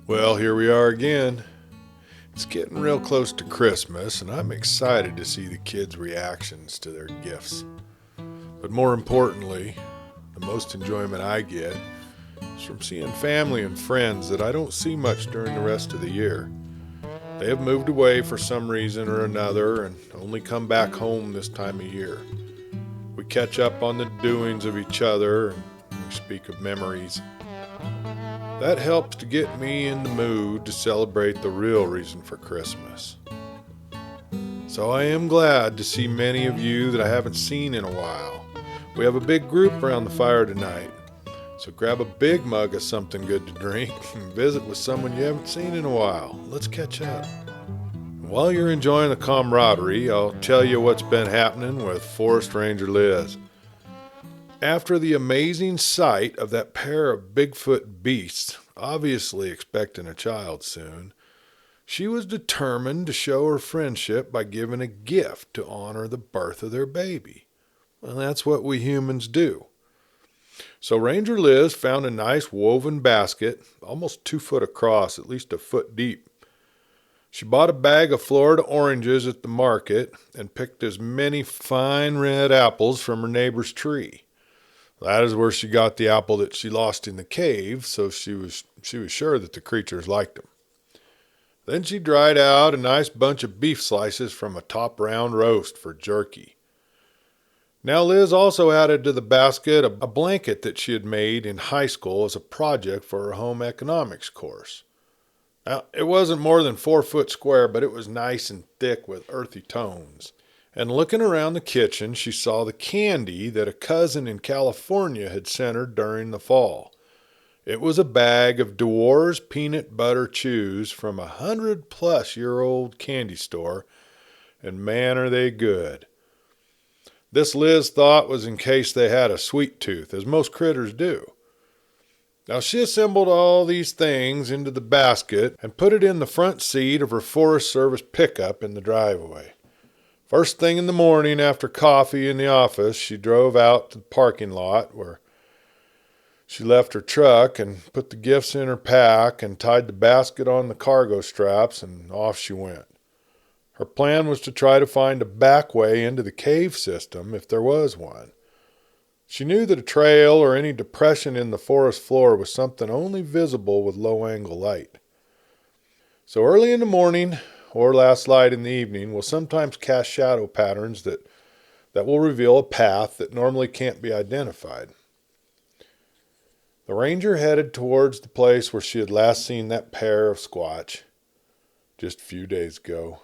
Well, here we are again. It's getting real close to Christmas, and I'm excited to see the kids' reactions to their gifts. But more importantly, the most enjoyment I get is from seeing family and friends that I don't see much during the rest of the year. They have moved away for some reason or another and only come back home this time of year. We catch up on the doings of each other and we speak of memories. That helps to get me in the mood to celebrate the real reason for Christmas. So I am glad to see many of you that I haven't seen in a while. We have a big group around the fire tonight, so grab a big mug of something good to drink and visit with someone you haven't seen in a while. Let's catch up. While you're enjoying the camaraderie, I'll tell you what's been happening with Forest Ranger Liz. After the amazing sight of that pair of Bigfoot beasts, obviously expecting a child soon, she was determined to show her friendship by giving a gift to honor the birth of their baby. Well, that's what we humans do. So Ranger Liz found a nice woven basket, almost 2 foot across, at least a foot deep. She bought a bag of Florida oranges at the market and picked as many fine red apples from her neighbor's tree. That is where she got the apple that she lost in the cave, so she was sure that the creatures liked them. Then she dried out a nice bunch of beef slices from a top round roast for jerky. Now Liz also added to the basket a blanket that she had made in high school as a project for her home economics course. Now, it wasn't more than 4 foot square, but it was nice and thick with earthy tones. And looking around the kitchen, she saw the candy that a cousin in California had sent her during the fall. It was a bag of Dewar's peanut butter chews from a 100-plus-year-old candy store, and man, are they good. This Liz thought was in case they had a sweet tooth, as most critters do. Now she assembled all these things into the basket and put it in the front seat of her Forest Service pickup in the driveway. First thing in the morning after coffee in the office, she drove out to the parking lot where she left her truck and put the gifts in her pack and tied the basket on the cargo straps, and off she went. Her plan was to try to find a back way into the cave system if there was one. She knew that a trail or any depression in the forest floor was something only visible with low-angle light. So early in the morning or last light in the evening will sometimes cast shadow patterns that will reveal a path that normally can't be identified. The ranger headed towards the place where she had last seen that pair of squatch just a few days ago.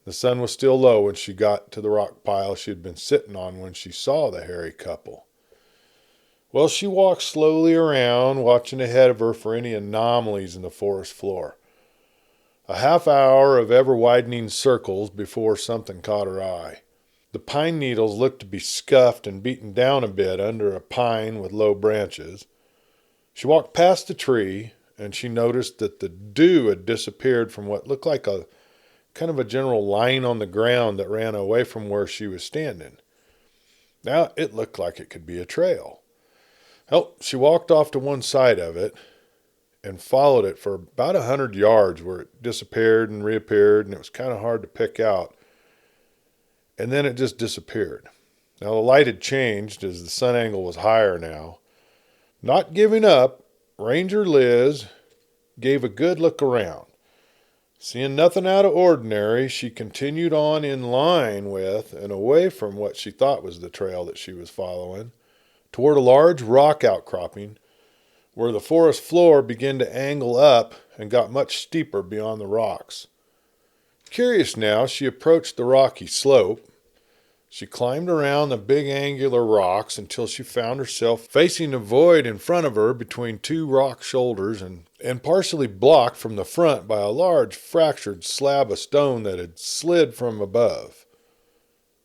The sun was still low when she got to the rock pile she had been sitting on when she saw the hairy couple. Well, she walked slowly around, watching ahead of her for any anomalies in the forest floor. A half hour of ever-widening circles before something caught her eye. The pine needles looked to be scuffed and beaten down a bit under a pine with low branches. She walked past the tree, and she noticed that the dew had disappeared from what looked like a kind of a general line on the ground that ran away from where she was standing. Now it looked like it could be a trail. Well, she walked off to one side of it and followed it for about 100 yards where it disappeared and reappeared, and it was kind of hard to pick out. And then it just disappeared. Now the light had changed as the sun angle was higher now. Not giving up, Ranger Liz gave a good look around. Seeing nothing out of ordinary, she continued on in line with and away from what she thought was the trail that she was following, toward a large rock outcropping where the forest floor began to angle up and got much steeper beyond the rocks. Curious now, she approached the rocky slope. She climbed around the big angular rocks until she found herself facing a void in front of her between 2 rock shoulders and partially blocked from the front by a large fractured slab of stone that had slid from above.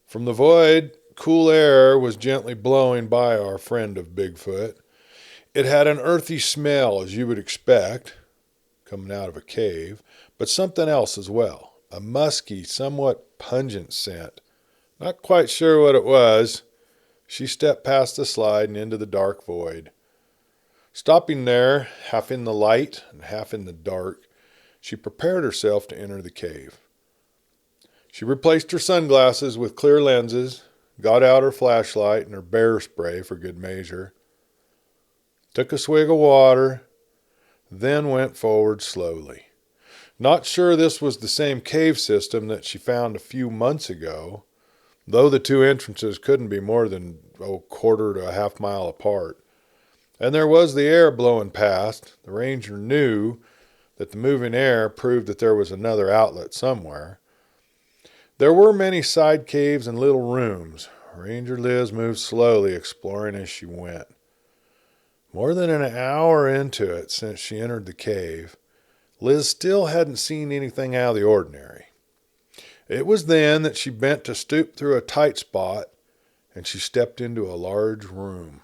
From the void, cool air was gently blowing by our friend of Bigfoot. It had an earthy smell, as you would expect, coming out of a cave, but something else as well, a musky, somewhat pungent scent. Not quite sure what it was. She stepped past the slide and into the dark void. Stopping there, half in the light and half in the dark, she prepared herself to enter the cave. She replaced her sunglasses with clear lenses, got out her flashlight and her bear spray for good measure, took a swig of water, then went forward slowly. Not sure this was the same cave system that she found a few months ago, though the two entrances couldn't be more than a quarter to a half mile apart. And there was the air blowing past. The ranger knew that the moving air proved that there was another outlet somewhere. There were many side caves and little rooms. Ranger Liz moved slowly, exploring as she went. More than an hour into it since she entered the cave, Liz still hadn't seen anything out of the ordinary. It was then that she bent to stoop through a tight spot, and she stepped into a large room.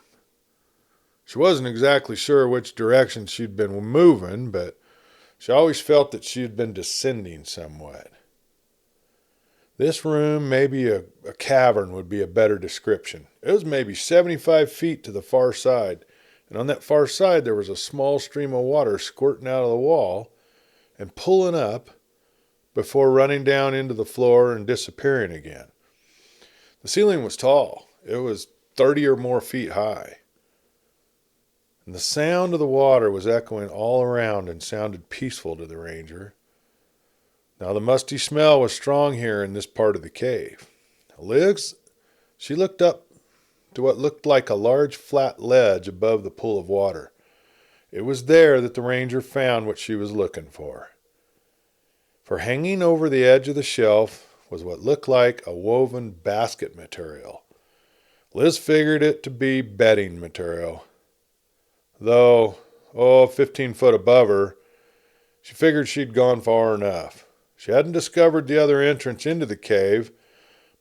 She wasn't exactly sure which direction she'd been moving, but she always felt that she had been descending somewhat. This room, maybe a cavern would be a better description. It was maybe 75 feet to the far side, and on that far side there was a small stream of water squirting out of the wall and pulling up before running down into the floor and disappearing again. The ceiling was tall. It was 30 or more feet high. And the sound of the water was echoing all around and sounded peaceful to the ranger. Now the musty smell was strong here in this part of the cave. Liz, she looked up to what looked like a large flat ledge above the pool of water. It was there that the ranger found what she was looking for. For hanging over the edge of the shelf was what looked like a woven basket material. Liz figured it to be bedding material. Though, 15 foot above her, she figured she'd gone far enough. She hadn't discovered the other entrance into the cave,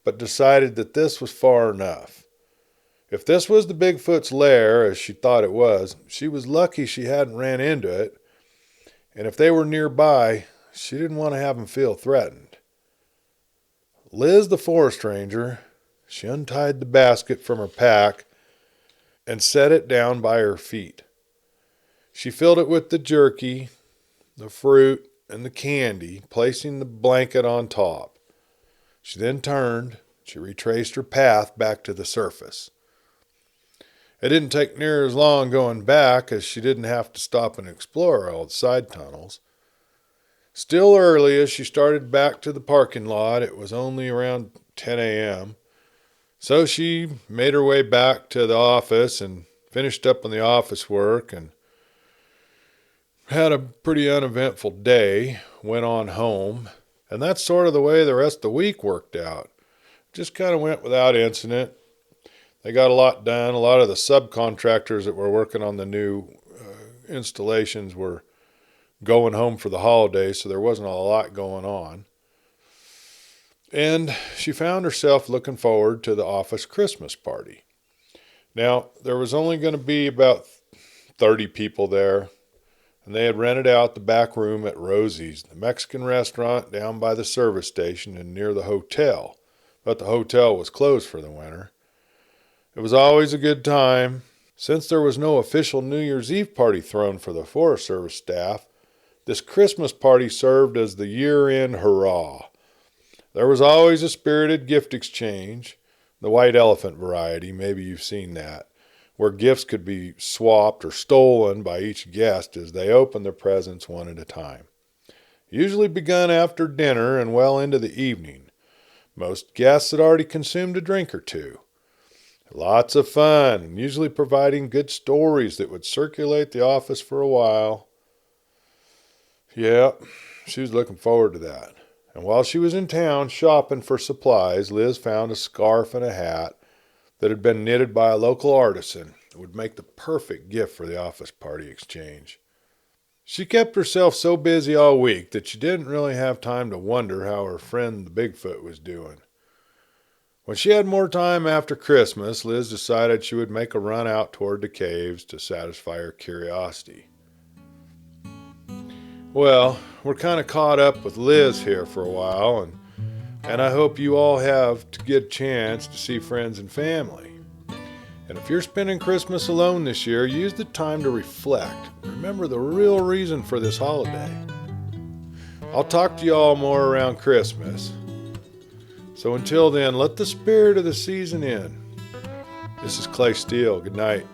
but decided that this was far enough. If this was the Bigfoot's lair, as she thought it was, she was lucky she hadn't ran into it, and if they were nearby, she didn't want to have them feel threatened. Liz, the forest ranger, she untied the basket from her pack and set it down by her feet. She filled it with the jerky, the fruit, and the candy, placing the blanket on top. She then turned. She retraced her path back to the surface. It didn't take near as long going back, as she didn't have to stop and explore all the side tunnels. Still early as she started back to the parking lot, it was only around 10 a.m. So she made her way back to the office and finished up on the office work and had a pretty uneventful day, went on home, and that's sort of the way the rest of the week worked out. Just kind of went without incident. They got a lot done. A lot of the subcontractors that were working on the new installations were going home for the holidays, so there wasn't a lot going on. And she found herself looking forward to the office Christmas party. Now, there was only going to be about 30 people there, and they had rented out the back room at Rosie's, the Mexican restaurant down by the service station and near the hotel. But the hotel was closed for the winter. It was always a good time. Since there was no official New Year's Eve party thrown for the Forest Service staff, this Christmas party served as the year-end hurrah. There was always a spirited gift exchange, the white elephant variety, maybe you've seen that, where gifts could be swapped or stolen by each guest as they opened their presents one at a time. Usually begun after dinner and well into the evening. Most guests had already consumed a drink or two. Lots of fun, and usually providing good stories that would circulate the office for a while. Yeah, she was looking forward to that. And while she was in town shopping for supplies, Liz found a scarf and a hat that had been knitted by a local artisan that would make the perfect gift for the office party exchange. She kept herself so busy all week that she didn't really have time to wonder how her friend the Bigfoot was doing. When she had more time after Christmas, Liz decided she would make a run out toward the caves to satisfy her curiosity. Well, we're kind of caught up with Liz here for a while, and I hope you all have to get a chance to see friends and family. And if you're spending Christmas alone this year, use the time to reflect. Remember the real reason for this holiday. I'll talk to you all more around Christmas. So until then, let the spirit of the season in. This is Clay Steele. Good night.